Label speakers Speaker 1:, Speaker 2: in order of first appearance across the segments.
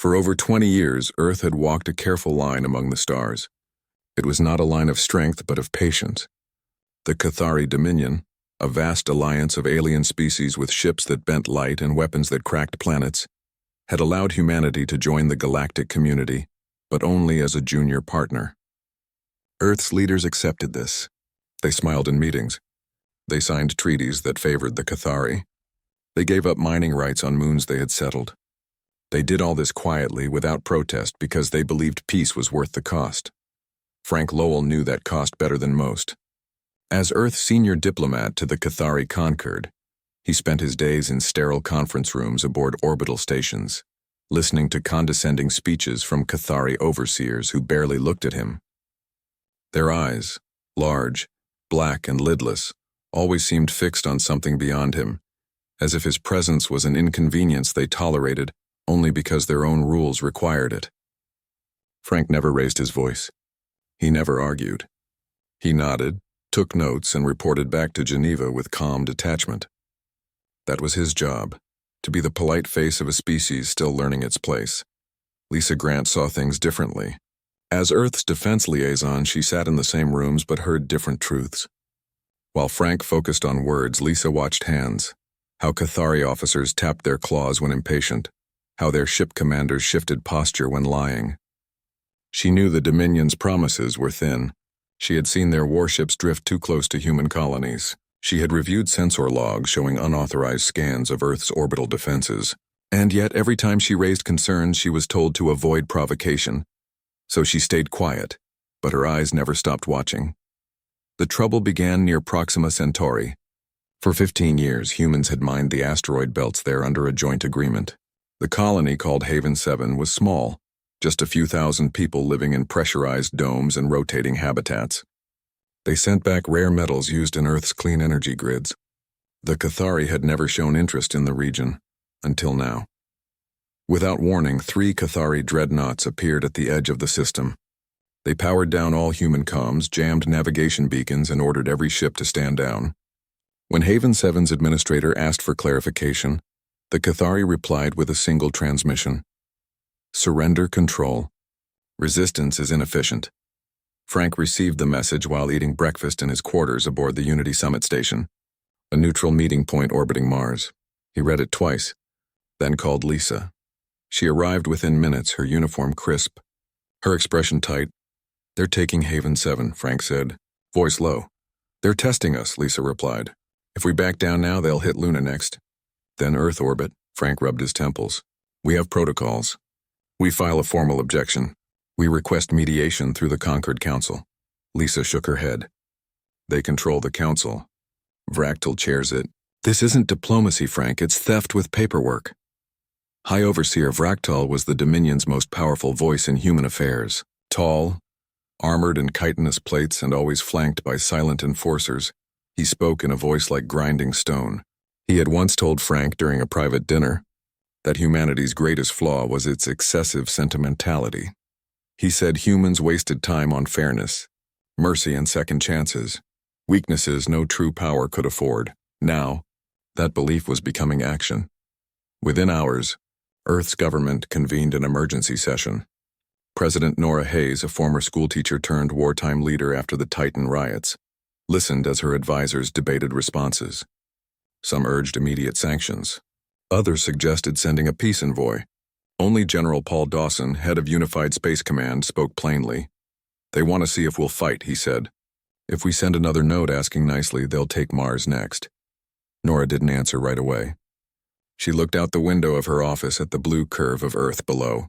Speaker 1: For over 20 years, Earth had walked a careful line among the stars. It was not a line of strength, but of patience. The Cathari Dominion, a vast alliance of alien species with ships that bent light and weapons that cracked planets, had allowed humanity to join the galactic community, but only as a junior partner. Earth's leaders accepted this. They smiled in meetings. They signed treaties that favored the Cathari. They gave up mining rights on moons they had settled. They did all this quietly, without protest, because they believed peace was worth the cost. Frank Lowell knew that cost better than most. As Earth's senior diplomat to the Cathari conquered, he spent his days in sterile conference rooms aboard orbital stations, listening to condescending speeches from Cathari overseers who barely looked at him. Their eyes, large, black and lidless, always seemed fixed on something beyond him, as if his presence was an inconvenience they tolerated only because their own rules required it. Frank never raised his voice. He never argued. He nodded, took notes, and reported back to Geneva with calm detachment. That was his job, to be the polite face of a species still learning its place. Lisa Grant saw things differently. As Earth's defense liaison, she sat in the same rooms but heard different truths. While Frank focused on words, Lisa watched hands, how Cathari officers tapped their claws when impatient, how their ship commanders shifted posture when lying. She knew the Dominion's promises were thin. She had seen their warships drift too close to human colonies. She had reviewed sensor logs showing unauthorized scans of Earth's orbital defenses. And yet, every time she raised concerns, she was told to avoid provocation. So she stayed quiet, but her eyes never stopped watching. The trouble began near Proxima Centauri. For 15 years, humans had mined the asteroid belts there under a joint agreement. The colony, called Haven 7, was small, just a few thousand people living in pressurized domes and rotating habitats. They sent back rare metals used in Earth's clean energy grids. The Cathari had never shown interest in the region, until now. Without warning, 3 Cathari dreadnoughts appeared at the edge of the system. They powered down all human comms, jammed navigation beacons, and ordered every ship to stand down. When Haven 7's administrator asked for clarification, the Cathari replied with a single transmission. Surrender control. Resistance is inefficient. Frank received the message while eating breakfast in his quarters aboard the Unity Summit Station, a neutral meeting point orbiting Mars. He read it twice, then called Lisa. She arrived within minutes, her uniform crisp, her expression tight. "They're taking Haven 7, Frank said, voice low. "They're testing us," Lisa replied. "If we back down now, they'll hit Luna next. Then Earth orbit." Frank rubbed his temples. "We have protocols. We file a formal objection. We request mediation through the Concord Council." Lisa shook her head. "They control the council. Vractal chairs it." "This isn't diplomacy, Frank. It's theft with paperwork." High Overseer Vractal was the Dominion's most powerful voice in human affairs. Tall, armored in chitinous plates and always flanked by silent enforcers, he spoke in a voice like grinding stone. He had once told Frank during a private dinner that humanity's greatest flaw was its excessive sentimentality. He said humans wasted time on fairness, mercy, and second chances, weaknesses no true power could afford. Now, that belief was becoming action. Within hours, Earth's government convened an emergency session. President Nora Hayes, a former schoolteacher turned wartime leader after the Titan riots, listened as her advisors debated responses. Some urged immediate sanctions. Others suggested sending a peace envoy. Only General Paul Dawson, head of Unified Space Command, spoke plainly. "They want to see if we'll fight," he said. "If we send another note asking nicely, they'll take Mars next." Nora didn't answer right away. She looked out the window of her office at the blue curve of Earth below.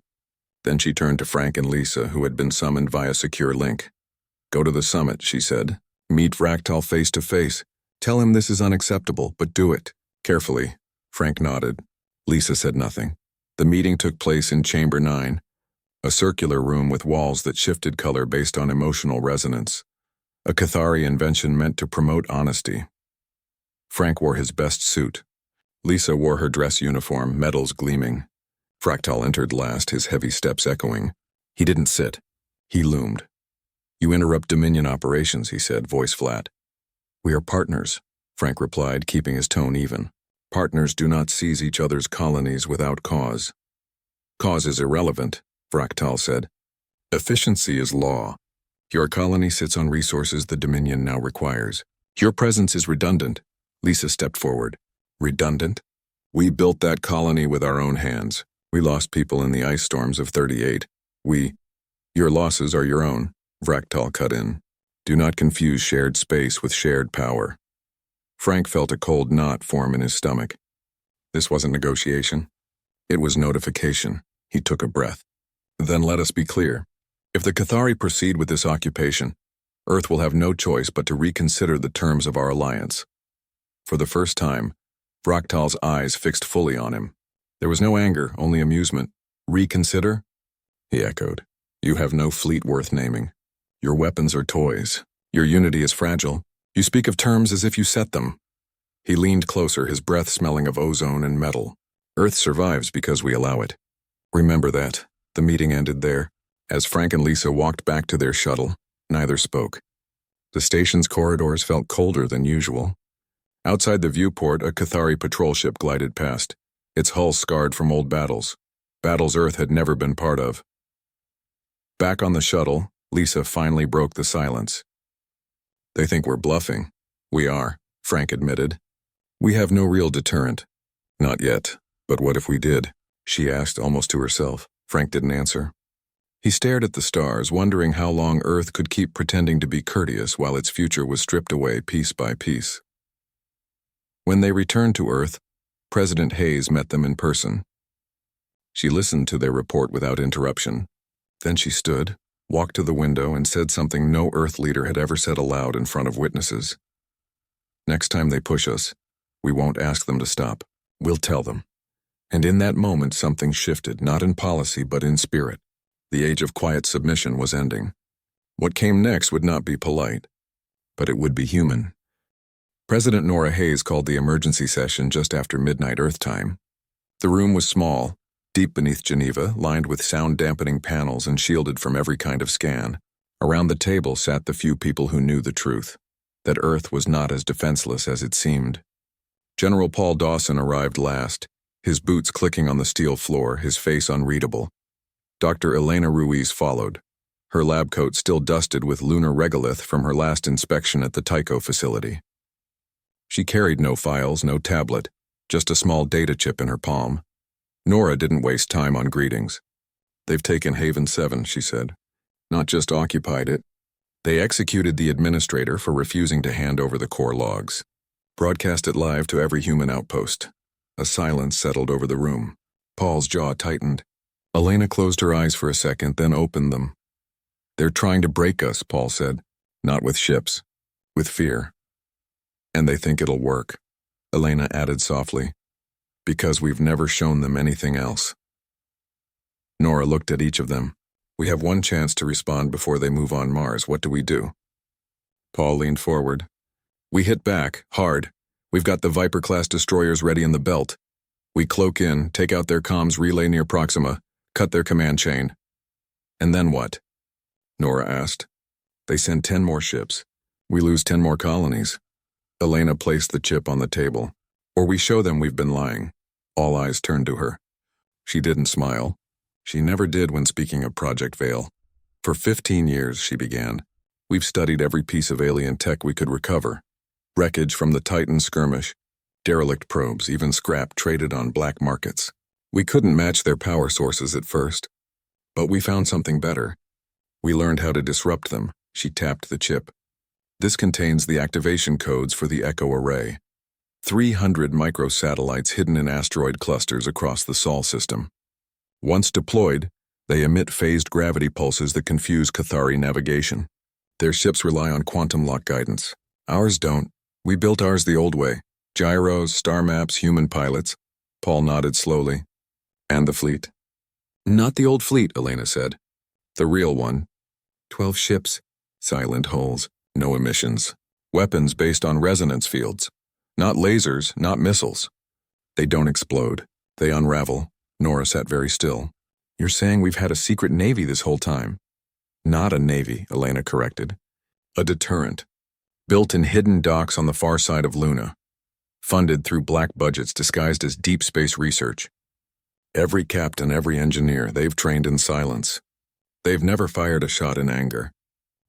Speaker 1: Then she turned to Frank and Lisa, who had been summoned via secure link. "Go to the summit," she said. "Meet Vractal face to face. Tell him this is unacceptable, but do it. Carefully." Frank nodded. Lisa said nothing. The meeting took place in Chamber 9, a circular room with walls that shifted color based on emotional resonance, a Cathari invention meant to promote honesty. Frank wore his best suit. Lisa wore her dress uniform, medals gleaming. Vractal entered last, his heavy steps echoing. He didn't sit. He loomed. "You interrupt Dominion operations," he said, voice flat. "We are partners," Frank replied, keeping his tone even. "Partners do not seize each other's colonies without cause." Cause is irrelevant, Fractal said. Efficiency is law. Your colony sits on resources the Dominion now requires. Your presence is redundant. Lisa stepped forward. Redundant? We built that colony with our own hands. We lost people in the ice storms of 38. Your losses are your own, Fractal cut in. Do not confuse shared space with shared power. Frank felt a cold knot form in his stomach. This wasn't negotiation. It was notification. He took a breath. Then let us be clear. If the Cathari proceed with this occupation, Earth will have no choice but to reconsider the terms of our alliance. For the first time, Fractal's eyes fixed fully on him. There was no anger, only amusement. Reconsider? He echoed. You have no fleet worth naming. Your weapons are toys. Your unity is fragile. You speak of terms as if you set them. He leaned closer, his breath smelling of ozone and metal. Earth survives because we allow it. Remember that. The meeting ended there. As Frank and Lisa walked back to their shuttle, neither spoke. The station's corridors felt colder than usual. Outside the viewport, a Cathari patrol ship glided past, its hull scarred from old battles Earth had never been part of. Back on the shuttle, Lisa finally broke the silence. They think we're bluffing. We are, Frank admitted. We have no real deterrent. Not yet, but what if we did? She asked, almost to herself. Frank didn't answer. He stared at the stars, wondering how long Earth could keep pretending to be courteous while its future was stripped away piece by piece. When they returned to Earth, President Hayes met them in person. She listened to their report without interruption. Then she stood, walked to the window, and said something no Earth leader had ever said aloud in front of witnesses. Next time they push us, we won't ask them to stop. We'll tell them. And in that moment, something shifted, not in policy, but in spirit. The age of quiet submission was ending. What came next would not be polite, but it would be human. President Nora Hayes called the emergency session just after midnight Earth time. The room was small, deep beneath Geneva, lined with sound-dampening panels and shielded from every kind of scan. Around the table sat the few people who knew the truth, that Earth was not as defenseless as it seemed. General Paul Dawson arrived last, his boots clicking on the steel floor, his face unreadable. Dr. Elena Ruiz followed, her lab coat still dusted with lunar regolith from her last inspection at the Tycho facility. She carried no files, no tablet, just a small data chip in her palm. Nora didn't waste time on greetings. They've taken Haven 7, she said. Not just occupied it. They executed the administrator for refusing to hand over the core logs. Broadcast it live to every human outpost. A silence settled over the room. Paul's jaw tightened. Elena closed her eyes for a second, then opened them. They're trying to break us, Paul said. Not with ships. With fear. And they think it'll work, Elena added softly. Because we've never shown them anything else. Nora looked at each of them. We have one chance to respond before they move on Mars. What do we do? Paul leaned forward. We hit back, hard. We've got the Viper-class destroyers ready in the belt. We cloak in, take out their comms relay near Proxima, cut their command chain. And then what? Nora asked. They send 10 more ships. We lose 10 more colonies. Elena placed the chip on the table. Or we show them we've been lying. All eyes turned to her. She didn't smile. She never did when speaking of Project Veil. For 15 years, she began, we've studied every piece of alien tech we could recover. Wreckage from the Titan skirmish, derelict probes, even scrap traded on black markets. We couldn't match their power sources at first. But we found something better. We learned how to disrupt them. She tapped the chip. This contains the activation codes for the Echo Array. 300 microsatellites hidden in asteroid clusters across the Sol system. Once deployed, they emit phased gravity pulses that confuse Cathari navigation. Their ships rely on quantum lock guidance. Ours don't. We built ours the old way. Gyros, star maps, human pilots. Paul nodded slowly. And the fleet. Not the old fleet, Elena said. The real one. 12 ships. Silent hulls. No emissions. Weapons based on resonance fields. Not lasers, not missiles. They don't explode. They unravel. Nora sat very still. You're saying we've had a secret navy this whole time? Not a navy, Elena corrected. A deterrent. Built in hidden docks on the far side of Luna. Funded through black budgets disguised as deep space research. Every captain, every engineer, they've trained in silence. They've never fired a shot in anger.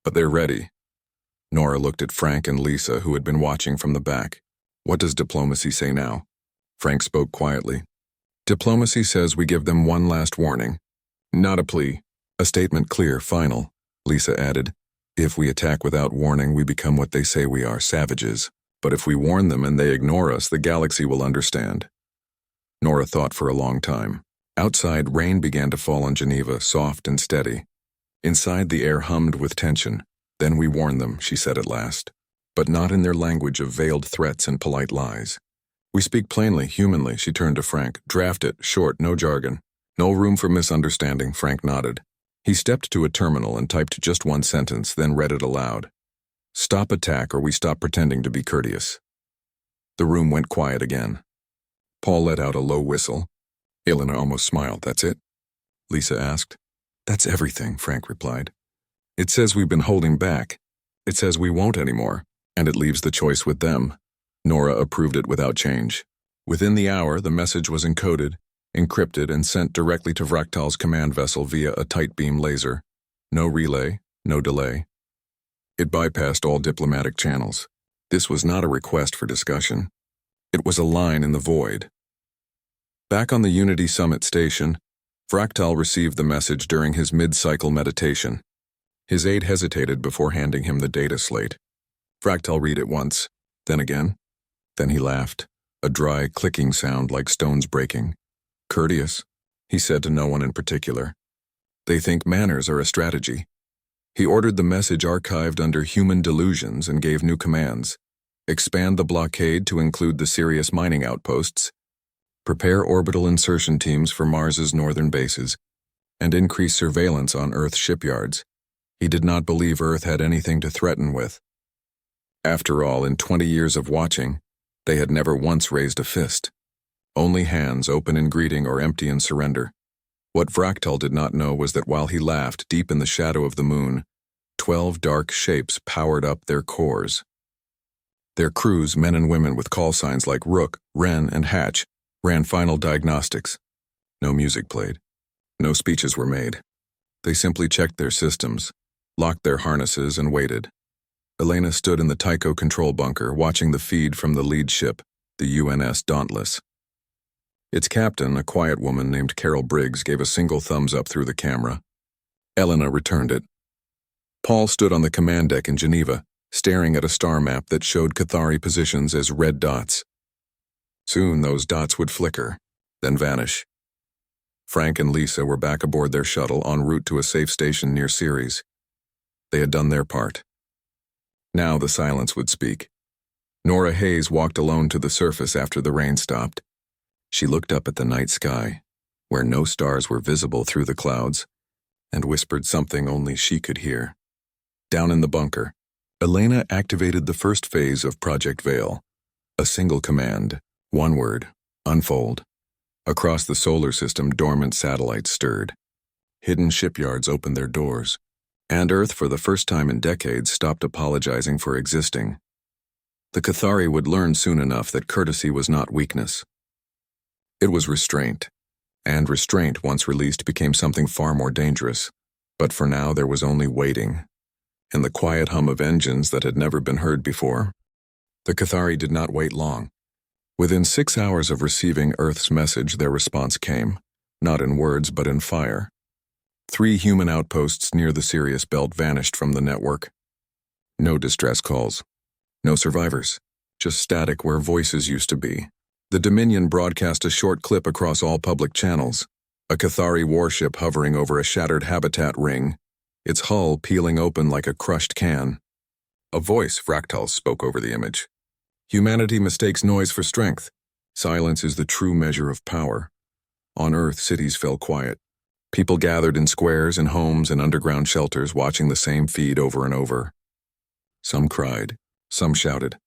Speaker 1: But they're ready. Nora looked at Frank and Lisa, who had been watching from the back. What does diplomacy say now? Frank spoke quietly. Diplomacy says we give them one last warning. Not a plea. A statement clear, final. Lisa added. If we attack without warning, we become what they say we are, savages. But if we warn them and they ignore us, the galaxy will understand. Nora thought for a long time. Outside, rain began to fall on Geneva, soft and steady. Inside, the air hummed with tension. Then we warn them, she said at last. But not in their language of veiled threats and polite lies. We speak plainly, humanly, she turned to Frank. Draft it, short, no jargon. No room for misunderstanding, Frank nodded. He stepped to a terminal and typed just one sentence, then read it aloud. Stop attack or we stop pretending to be courteous. The room went quiet again. Paul let out a low whistle. Elena almost smiled. That's it? Lisa asked. That's everything, Frank replied. It says we've been holding back. It says we won't anymore, and it leaves the choice with them. Nora approved it without change. Within the hour, the message was encoded, encrypted, and sent directly to Vractal's command vessel via a tight beam laser. No relay, no delay. It bypassed all diplomatic channels. This was not a request for discussion. It was a line in the void. Back on the Unity Summit station, Vractal received the message during his mid-cycle meditation. His aide hesitated before handing him the data slate. Vractal read it once, then again. Then he laughed, a dry, clicking sound like stones breaking. Courteous, he said to no one in particular. They think manners are a strategy. He ordered the message archived under human delusions and gave new commands. Expand the blockade to include the Sirius mining outposts, prepare orbital insertion teams for Mars's northern bases, and increase surveillance on Earth shipyards. He did not believe Earth had anything to threaten with. After all, in 20 years of watching, they had never once raised a fist. Only hands open in greeting or empty in surrender. What Vractal did not know was that while he laughed deep in the shadow of the moon, 12 dark shapes powered up their cores. Their crews, men and women with call signs like Rook, Wren, and Hatch, ran final diagnostics. No music played. No speeches were made. They simply checked their systems, locked their harnesses, and waited. Elena stood in the Tycho control bunker, watching the feed from the lead ship, the UNS Dauntless. Its captain, a quiet woman named Carol Briggs, gave a single thumbs up through the camera. Elena returned it. Paul stood on the command deck in Geneva, staring at a star map that showed Cathari positions as red dots. Soon those dots would flicker, then vanish. Frank and Lisa were back aboard their shuttle en route to a safe station near Ceres. They had done their part. Now the silence would speak. Nora Hayes walked alone to the surface after the rain stopped. She looked up at the night sky, where no stars were visible through the clouds, and whispered something only she could hear. Down in the bunker, Elena activated the first phase of Project Veil. A single command, one word, unfold. Across the solar system, dormant satellites stirred. Hidden shipyards opened their doors, and Earth, for the first time in decades, stopped apologizing for existing. The Cathari would learn soon enough that courtesy was not weakness. It was restraint, and restraint, once released, became something far more dangerous. But for now, there was only waiting, and the quiet hum of engines that had never been heard before. The Cathari did not wait long. Within 6 hours of receiving Earth's message, their response came, not in words but in fire. 3 human outposts near the Sirius belt vanished from the network. No distress calls. No survivors. Just static where voices used to be. The Dominion broadcast a short clip across all public channels. A Cathari warship hovering over a shattered habitat ring, its hull peeling open like a crushed can. A voice, Vractal, spoke over the image. Humanity mistakes noise for strength. Silence is the true measure of power. On Earth, cities fell quiet. People gathered in squares and homes and underground shelters, watching the same feed over and over. Some cried. Some shouted.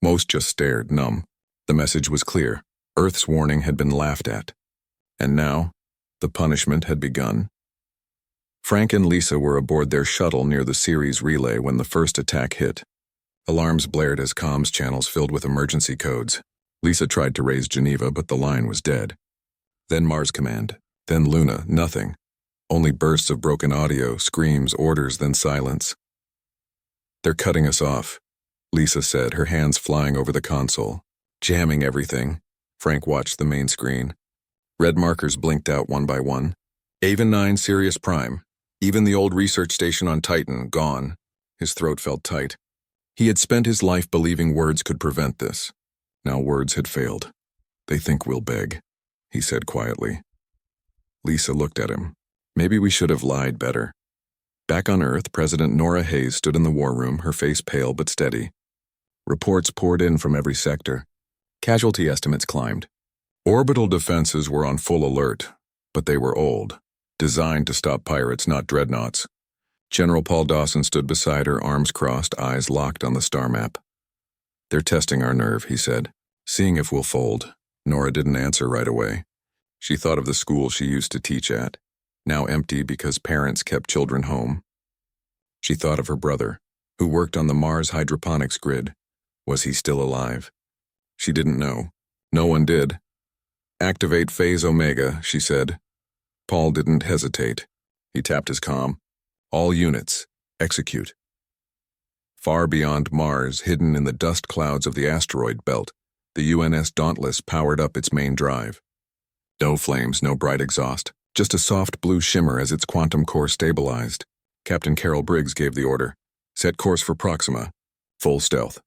Speaker 1: Most just stared, numb. The message was clear. Earth's warning had been laughed at. And now, the punishment had begun. Frank and Lisa were aboard their shuttle near the Ceres relay when the first attack hit. Alarms blared as comms channels filled with emergency codes. Lisa tried to raise Geneva, but the line was dead. Then Mars Command. Then Luna, nothing. Only bursts of broken audio, screams, orders, then silence. "They're cutting us off," Lisa said, her hands flying over the console. "Jamming everything." Frank watched the main screen. Red markers blinked out one by one. Avon 9 Sirius Prime. Even the old research station on Titan, gone. His throat felt tight. He had spent his life believing words could prevent this. Now words had failed. "They think we'll beg," he said quietly. Lisa looked at him. "Maybe we should have lied better." Back on Earth, President Nora Hayes stood in the war room, her face pale but steady. Reports poured in from every sector. Casualty estimates climbed. Orbital defenses were on full alert, but they were old, designed to stop pirates, not dreadnoughts. General Paul Dawson stood beside her, arms crossed, eyes locked on the star map. "They're testing our nerve," he said, "seeing if we'll fold." Nora didn't answer right away. She thought of the school she used to teach at, now empty because parents kept children home. She thought of her brother, who worked on the Mars hydroponics grid. Was he still alive? She didn't know. No one did. "Activate Phase Omega," she said. Paul didn't hesitate. He tapped his comm. "All units, execute." Far beyond Mars, hidden in the dust clouds of the asteroid belt, the UNS Dauntless powered up its main drive. No flames, no bright exhaust, just a soft blue shimmer as its quantum core stabilized. Captain Carol Briggs gave the order. "Set course for Proxima. Full stealth."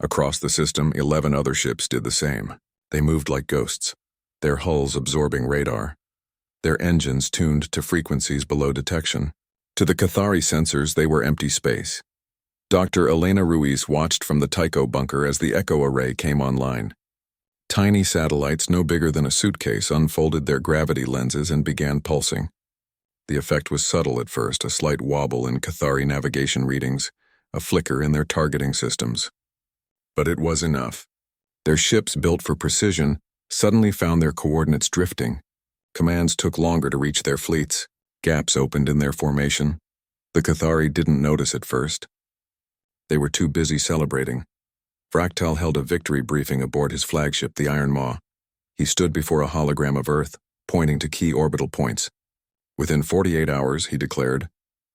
Speaker 1: Across the system, 11 other ships did the same. They moved like ghosts, their hulls absorbing radar, their engines tuned to frequencies below detection. To the Cathari sensors, they were empty space. Dr. Elena Ruiz watched from the Tycho bunker as the Echo Array came online. Tiny satellites no bigger than a suitcase unfolded their gravity lenses and began pulsing. The effect was subtle at first, a slight wobble in Cathari navigation readings, a flicker in their targeting systems. But it was enough. Their ships, built for precision, suddenly found their coordinates drifting. Commands took longer to reach their fleets. Gaps opened in their formation. The Cathari didn't notice at first. They were too busy celebrating. Fractal held a victory briefing aboard his flagship, the Iron Maw. He stood before a hologram of Earth, pointing to key orbital points. "Within 48 hours, he declared,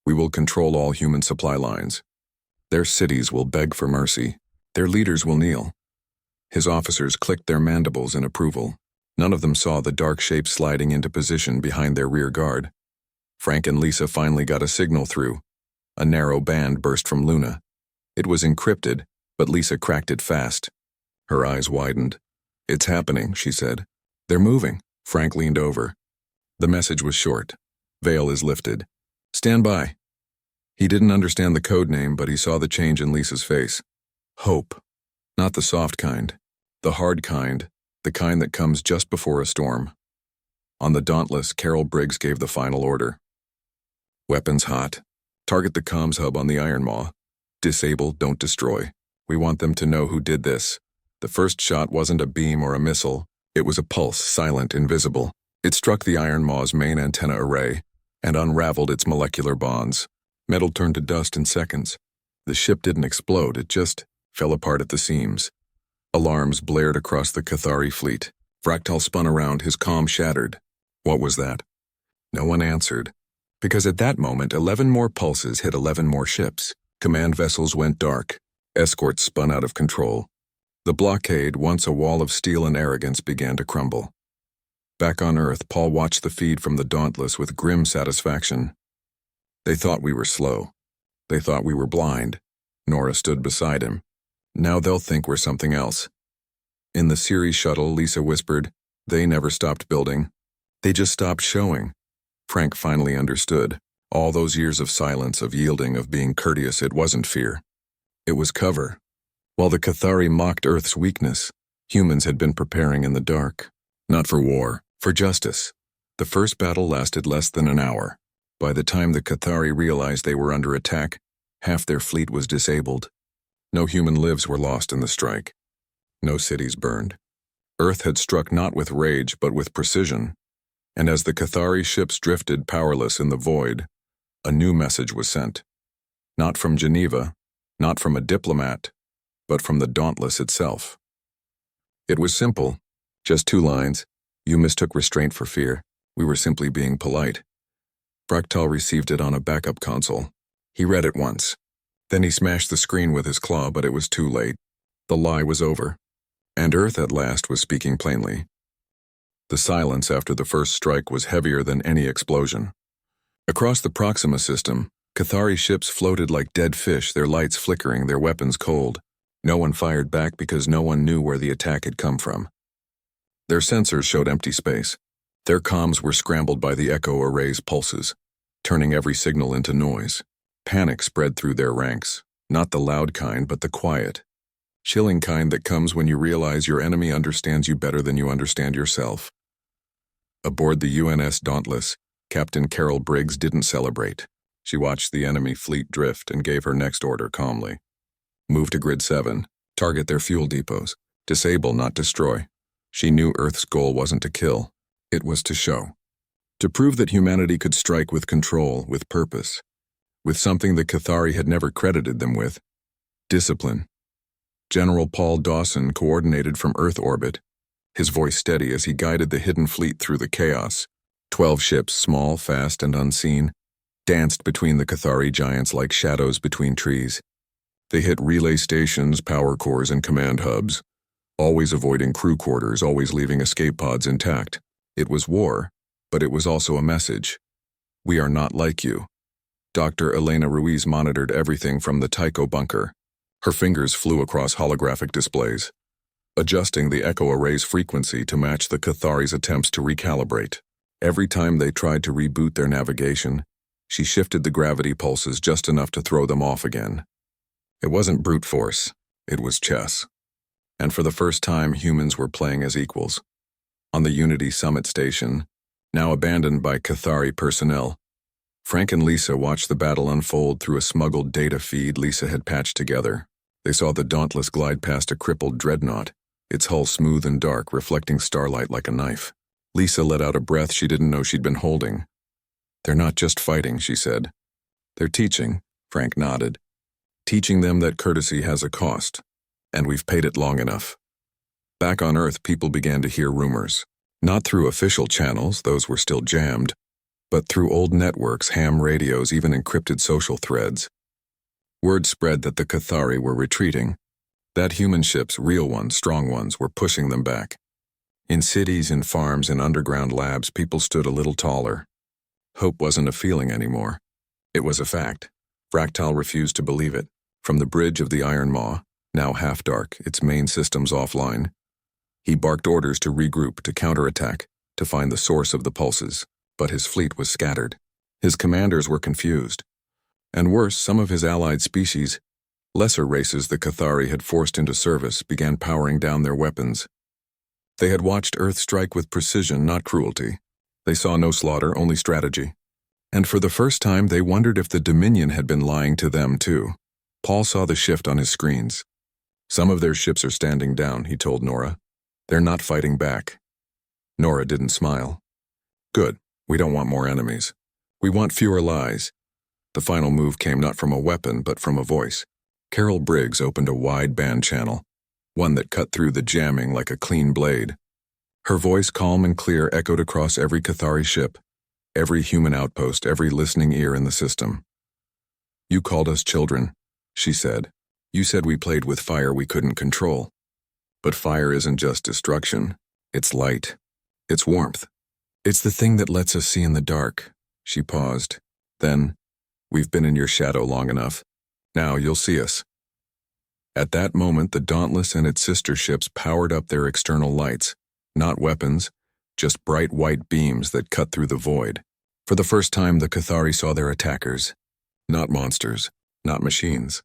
Speaker 1: we will control all human supply lines. Their cities will beg for mercy. Their leaders will kneel." His officers clicked their mandibles in approval. None of them saw the dark shape sliding into position behind their rear guard. Frank and Lisa finally got a signal through. A narrow band burst from Luna. It was encrypted, but Lisa cracked it fast. Her eyes widened. "It's happening," she said. "They're moving." Frank leaned over. The message was short. "Veil is lifted. Stand by." He didn't understand the code name, but he saw the change in Lisa's face. Hope. Not the soft kind. The hard kind. The kind that comes just before a storm. On the Dauntless, Carol Briggs gave the final order. "Weapons hot. Target the comms hub on the Iron Maw. Disable, don't destroy. We want them to know who did this." The first shot wasn't a beam or a missile. It was a pulse, silent, invisible. It struck the Iron Maw's main antenna array and unraveled its molecular bonds. Metal turned to dust in seconds. The ship didn't explode, it just fell apart at the seams. Alarms blared across the Cathari fleet. Fractal spun around, his comm shattered. What was that? No one answered, because at that moment 11 more pulses hit 11 more ships. Command vessels went dark. Escorts spun out of control. The blockade, once a wall of steel and arrogance, began to crumble. Back on Earth, Paul watched the feed from the Dauntless with grim satisfaction. They thought we were slow. They thought we were blind. Nora stood beside him. Now they'll think we're something else. In the Ceres shuttle, Lisa whispered, "They never stopped building. They just stopped showing." Frank finally understood. All those years of silence, of yielding, of being courteous, it wasn't fear. It was cover. While the Cathari mocked Earth's weakness, humans had been preparing in the dark. Not for war, for justice. The first battle lasted less than an hour. By the time the Cathari realized they were under attack, half their fleet was disabled. No human lives were lost in the strike. No cities burned. Earth had struck not with rage, but with precision. And as the Cathari ships drifted powerless in the void, a new message was sent. Not from Geneva, not from a diplomat, but from the Dauntless itself. It was simple, just 2 lines. You mistook restraint for fear. We were simply being polite. Fractal received it on a backup console. He read it once. Then he smashed the screen with his claw, but it was too late. The lie was over. And Earth at last was speaking plainly. The silence after the first strike was heavier than any explosion. Across the Proxima system, Cathari ships floated like dead fish, their lights flickering, their weapons cold. No one fired back because no one knew where the attack had come from. Their sensors showed empty space. Their comms were scrambled by the echo array's pulses, turning every signal into noise. Panic spread through their ranks, not the loud kind, but the quiet, chilling kind that comes when you realize your enemy understands you better than you understand yourself. Aboard the UNS Dauntless, Captain Carol Briggs didn't celebrate. She watched the enemy fleet drift and gave her next order calmly. Move to Grid 7, target their fuel depots, disable, not destroy. She knew Earth's goal wasn't to kill, it was to show. To prove that humanity could strike with control, with purpose, with something the Cathari had never credited them with: discipline. General Paul Dawson coordinated from Earth orbit, his voice steady as he guided the hidden fleet through the chaos. 12 ships, small, fast, and unseen, danced between the Cathari giants like shadows between trees. They hit relay stations, power cores, and command hubs, always avoiding crew quarters, always leaving escape pods intact. It was war, but it was also a message. We are not like you. Dr. Elena Ruiz monitored everything from the Tycho bunker. Her fingers flew across holographic displays, adjusting the echo array's frequency to match the Cathari's attempts to recalibrate. Every time they tried to reboot their navigation, she shifted the gravity pulses just enough to throw them off again. It wasn't brute force, it was chess. And for the first time, humans were playing as equals. On the Unity Summit Station, now abandoned by Cathari personnel, Frank and Lisa watched the battle unfold through a smuggled data feed Lisa had patched together. They saw the Dauntless glide past a crippled dreadnought, its hull smooth and dark, reflecting starlight like a knife. Lisa let out a breath she didn't know she'd been holding. They're not just fighting, she said. They're teaching, Frank nodded. Teaching them that courtesy has a cost, and we've paid it long enough. Back on Earth, people began to hear rumors. Not through official channels, those were still jammed, but through old networks, ham radios, even encrypted social threads. Word spread that the Cathari were retreating, that human ships, real ones, strong ones, were pushing them back. In cities, in farms, in underground labs, people stood a little taller. Hope wasn't a feeling anymore. It was a fact. Fractal refused to believe it. From the bridge of the Iron Maw, now half dark, its main systems offline, he barked orders to regroup, to counterattack, to find the source of the pulses, but his fleet was scattered. His commanders were confused. And worse, some of his allied species, lesser races the Cathari had forced into service, began powering down their weapons. They had watched Earth strike with precision, not cruelty. They saw no slaughter, only strategy. And for the first time, they wondered if the Dominion had been lying to them, too. Paul saw the shift on his screens. Some of their ships are standing down, he told Nora. They're not fighting back. Nora didn't smile. Good, we don't want more enemies. We want fewer lies. The final move came not from a weapon, but from a voice. Carol Briggs opened a wide band channel, one that cut through the jamming like a clean blade. Her voice, calm and clear, echoed across every Cathari ship, every human outpost, every listening ear in the system. You called us children, she said. You said we played with fire we couldn't control. But fire isn't just destruction. It's light. It's warmth. It's the thing that lets us see in the dark. She paused. Then, we've been in your shadow long enough. Now you'll see us. At that moment, the Dauntless and its sister ships powered up their external lights. Not weapons, just bright white beams that cut through the void. For the first time, the Cathari saw their attackers. Not monsters, not machines.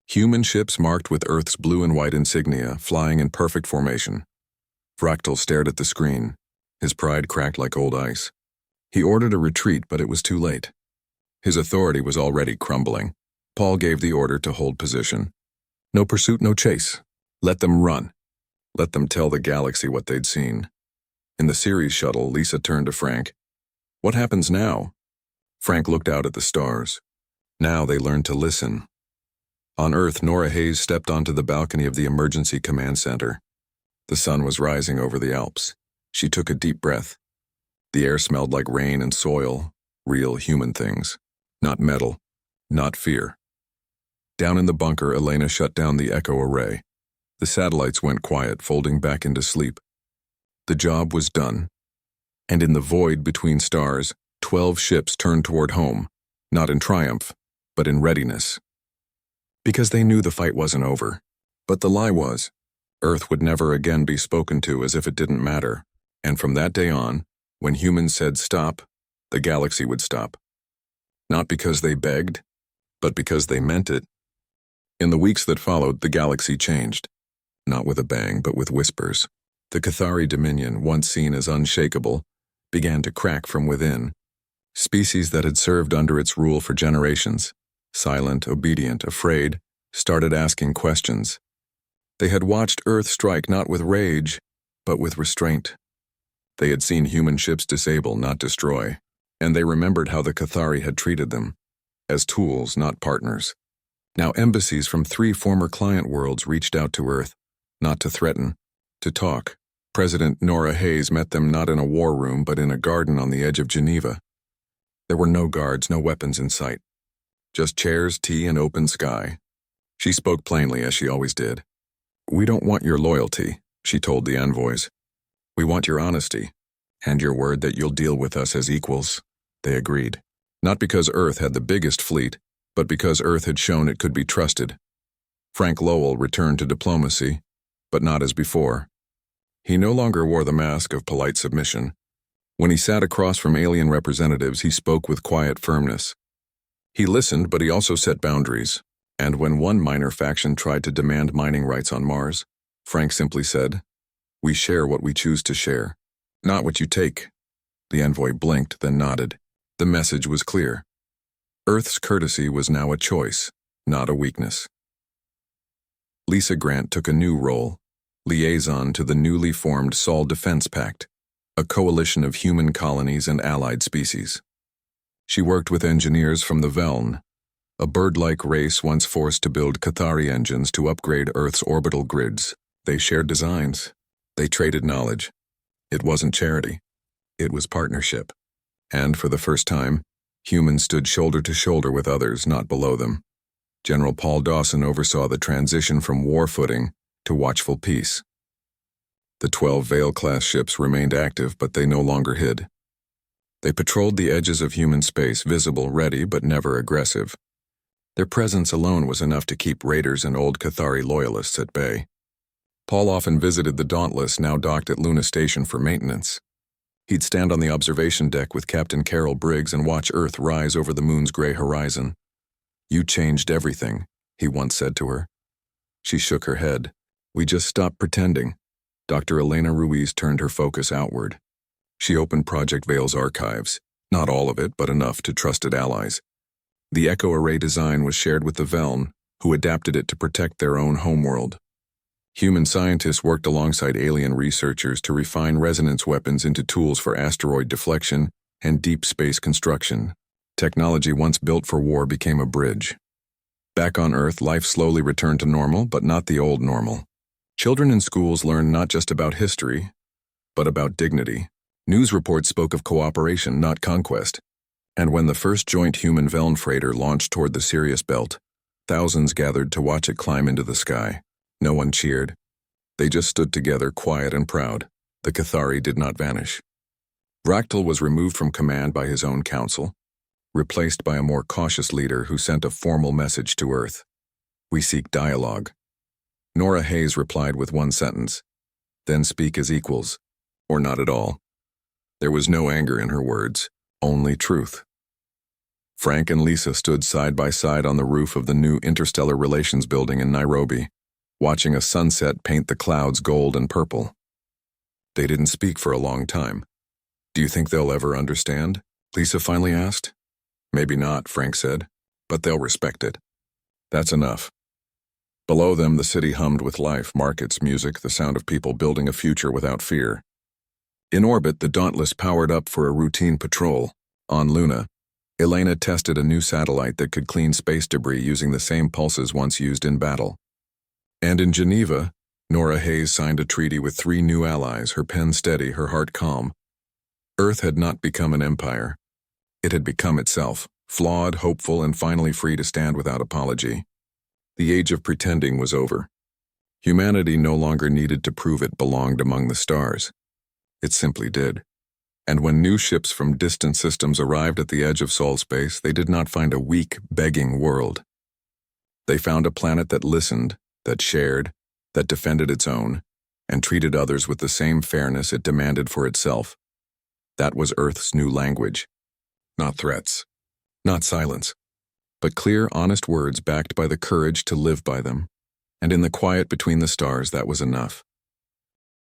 Speaker 1: Human ships marked with Earth's blue and white insignia, flying in perfect formation. Fractal stared at the screen. His pride cracked like old ice. He ordered a retreat, but it was too late. His authority was already crumbling. Paul gave the order to hold position. No pursuit, no chase. Let them run. Let them tell the galaxy what they'd seen. In the Ceres shuttle, Lisa turned to Frank. What happens now? Frank looked out at the stars. Now they learned to listen. On Earth, Nora Hayes stepped onto the balcony of the Emergency Command Center. The sun was rising over the Alps. She took a deep breath. The air smelled like rain and soil, real human things. Not metal, not fear. Down in the bunker, Elena shut down the echo array. The satellites went quiet, folding back into sleep. The job was done. And in the void between stars, 12 ships turned toward home, not in triumph, but in readiness. Because they knew the fight wasn't over. But the lie was, Earth would never again be spoken to as if it didn't matter. And from that day on, when humans said stop, the galaxy would stop. Not because they begged, but because they meant it. In the weeks that followed, the galaxy changed. Not with a bang, but with whispers. The Cathari Dominion, once seen as unshakable, began to crack from within. Species that had served under its rule for generations, silent, obedient, afraid, started asking questions. They had watched Earth strike not with rage, but with restraint. They had seen human ships disable, not destroy, and they remembered how the Cathari had treated them, as tools, not partners. Now embassies from 3 former client worlds reached out to Earth, not to threaten, to talk. President Nora Hayes met them not in a war room, but in a garden on the edge of Geneva. There were no guards, no weapons in sight. Just chairs, tea, and open sky. She spoke plainly, as she always did. "We don't want your loyalty," she told the envoys. "We want your honesty, and your word that you'll deal with us as equals." They agreed. Not because Earth had the biggest fleet, but because Earth had shown it could be trusted. Frank Lowell returned to diplomacy, but not as before. He no longer wore the mask of polite submission. When he sat across from alien representatives, he spoke with quiet firmness. He listened, but he also set boundaries. And when one minor faction tried to demand mining rights on Mars, Frank simply said, "We share what we choose to share, not what you take." The envoy blinked, then nodded. The message was clear. Earth's courtesy was now a choice, not a weakness. Lisa Grant took a new role, liaison to the newly formed Sol Defense Pact, a coalition of human colonies and allied species. She worked with engineers from the Veln, a bird-like race once forced to build Cathari engines to upgrade Earth's orbital grids. They shared designs. They traded knowledge. It wasn't charity. It was partnership. And for the first time, humans stood shoulder to shoulder with others not below them. General Paul Dawson oversaw the transition from war footing to watchful peace. The 12 Vale-class ships remained active, but they no longer hid. They patrolled the edges of human space, visible, ready, but never aggressive. Their presence alone was enough to keep raiders and old Cathari loyalists at bay. Paul often visited the Dauntless, now docked at Luna Station, for maintenance. He'd stand on the observation deck with Captain Carol Briggs and watch Earth rise over the moon's gray horizon. "You changed everything," he once said to her. She shook her head. "We just stopped pretending." Dr. Elena Ruiz turned her focus outward. She opened Project Vale's archives, not all of it, but enough to trusted allies. The Echo Array design was shared with the Veln, who adapted it to protect their own homeworld. Human scientists worked alongside alien researchers to refine resonance weapons into tools for asteroid deflection and deep space construction. Technology once built for war became a bridge. Back on Earth, life slowly returned to normal, but not the old normal. Children in schools learned not just about history, but about dignity. News reports spoke of cooperation, not conquest. And when the first joint human Veln freighter launched toward the Sirius Belt, thousands gathered to watch it climb into the sky. No one cheered. They just stood together, quiet and proud. The Cathari did not vanish. Ractal was removed from command by his own council, replaced by a more cautious leader who sent a formal message to Earth. "We seek dialogue." Nora Hayes replied with one sentence, "Then speak as equals, or not at all." There was no anger in her words, only truth. Frank and Lisa stood side by side on the roof of the new Interstellar Relations building in Nairobi, watching a sunset paint the clouds gold and purple. They didn't speak for a long time. "Do you think they'll ever understand?" Lisa finally asked. "Maybe not," Frank said, "but they'll respect it. That's enough." Below them, the city hummed with life, markets, music, the sound of people building a future without fear. In orbit, the Dauntless powered up for a routine patrol. On Luna, Elena tested a new satellite that could clean space debris using the same pulses once used in battle. And in Geneva, Nora Hayes signed a treaty with 3 new allies, her pen steady, her heart calm. Earth had not become an empire. It had become itself, flawed, hopeful, and finally free to stand without apology. The age of pretending was over. Humanity no longer needed to prove it belonged among the stars. It simply did. And when new ships from distant systems arrived at the edge of soul space, they did not find a weak, begging world. They found a planet that listened, that shared, that defended its own, and treated others with the same fairness it demanded for itself. That was Earth's new language. Not threats, not silence, but clear, honest words backed by the courage to live by them. And in the quiet between the stars, that was enough.